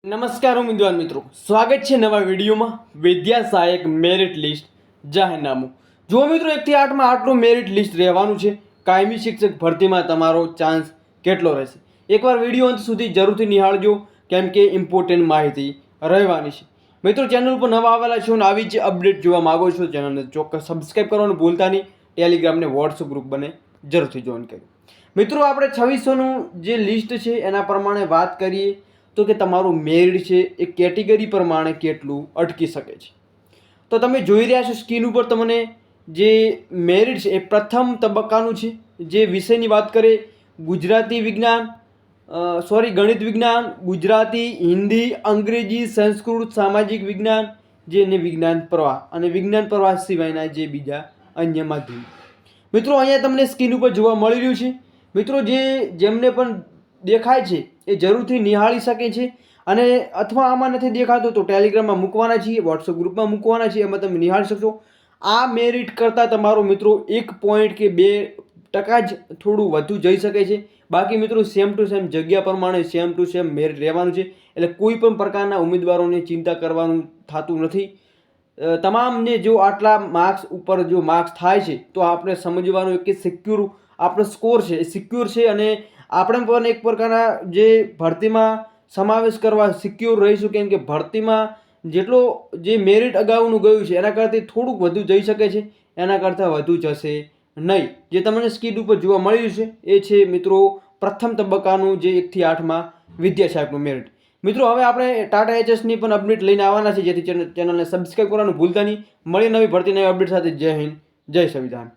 નમસ્કાર ઉમેદવાર મિત્રો, સ્વાગત છે નવા વિડીયોમાં. વિદ્યા સહાયક મેરિટ લિસ્ટ જાહેરનામું. જો મિત્રો 1 થી 8 આટલું મેરિટ લિસ્ટ રહેવાનું છે. કાયમી શિક્ષક ભરતીમાં તમારો ચાન્સ કેટલો રહેશે? એકવાર વિડીયો અંત સુધી જરૂરથી નિહાળજો, કેમ કે ઇમ્પોર્ટન્ટ માહિતી રહેવાની છે. મિત્રો ચેનલ ઉપર નવા આવેલા છો અને આવી જ અપડેટ જોવા માગો છો, ચેનલને ચોક્કસ સબસ્ક્રાઈબ કરવાનું ભૂલતા નહીં. ટેલિગ્રામને વોટ્સઅપ ગ્રુપ બને જરૂરથી જોઈન કરો. મિત્રો આપણે 2600નું જે લિસ્ટ છે એના પ્રમાણે વાત કરીએ તો કે તમારું મેરિટ છે એ કેટેગરી પ્રમાણે કેટલું અટકી શકે છે. તો તમે જોઈ રહ્યા છો સ્ક્રીન ઉપર તમને જે મેરિટ છે એ પ્રથમ તબક્કાનું છે. જે વિષયની વાત કરીએ, ગુજરાતી વિજ્ઞાન ગણિત વિજ્ઞાન, ગુજરાતી, હિન્દી, અંગ્રેજી, સંસ્કૃત, સામાજિક વિજ્ઞાન જે ને વિજ્ઞાન પ્રવાહ અને વિજ્ઞાન પ્રવાહ સિવાયના જે બીજા અન્ય માધ્યમ. મિત્રો અહીંયા તમને સ્ક્રીન ઉપર જોવા મળી રહ્યું છે. મિત્રો જેમને પણ દેખાય છે એ જરૂરથી નિહાળી શકે છે. અને અથવા આમાં નથી દેખાતું તો ટેલિગ્રામમાં મૂકવાના છીએ, વોટ્સઅપ ગ્રુપમાં મૂકવાના છીએ, એમાં તમે નિહાળી શકશો. આ મેરિટ કરતાં તમારો મિત્રો 1 પોઈન્ટ કે 2% જ થોડું વધુ જઈ શકે છે. બાકી મિત્રો સેમ ટુ સેમ જગ્યા પ્રમાણે સેમ ટુ સેમ મેરિટ રહેવાનું છે. એટલે કોઈ પણ પ્રકારના ઉમેદવારોને ચિંતા કરવાનું થતું નથી. તમામને જો આટલા માર્ક્સ ઉપર જો માર્ક્સ થાય છે તો આપણે સમજવાનું કે સિક્યોર આપણો સ્કોર છે એ સિક્યોર છે અને આપણે પણ એક પ્રકારના જે ભરતીમાં સમાવેશ કરવા સિક્યોર રહીશું. કેમ કે ભરતીમાં જેટલો જે મેરિટ અગાઉનું ગયું છે એના કરતાં થોડુંક વધુ જઈ શકે છે, એના કરતાં વધુ જશે નહીં. જે તમને સ્ક્રીન ઉપર જોવા મળી રહ્યું છે એ છે મિત્રો પ્રથમ તબક્કાનું જે 1 થી 8 વિદ્યા સહાયકનું મેરિટ. મિત્રો હવે આપણે ટાટા એચએસની પણ અપડેટ લઈને આવવાના છે, જેથી ચેનલને સબસ્ક્રાઈબ કરવાનું ભૂલતા નહીં. મળીએ નવી ભરતી નવી અપડેટ સાથે. જય હિન્દ, જય સંવિધાન.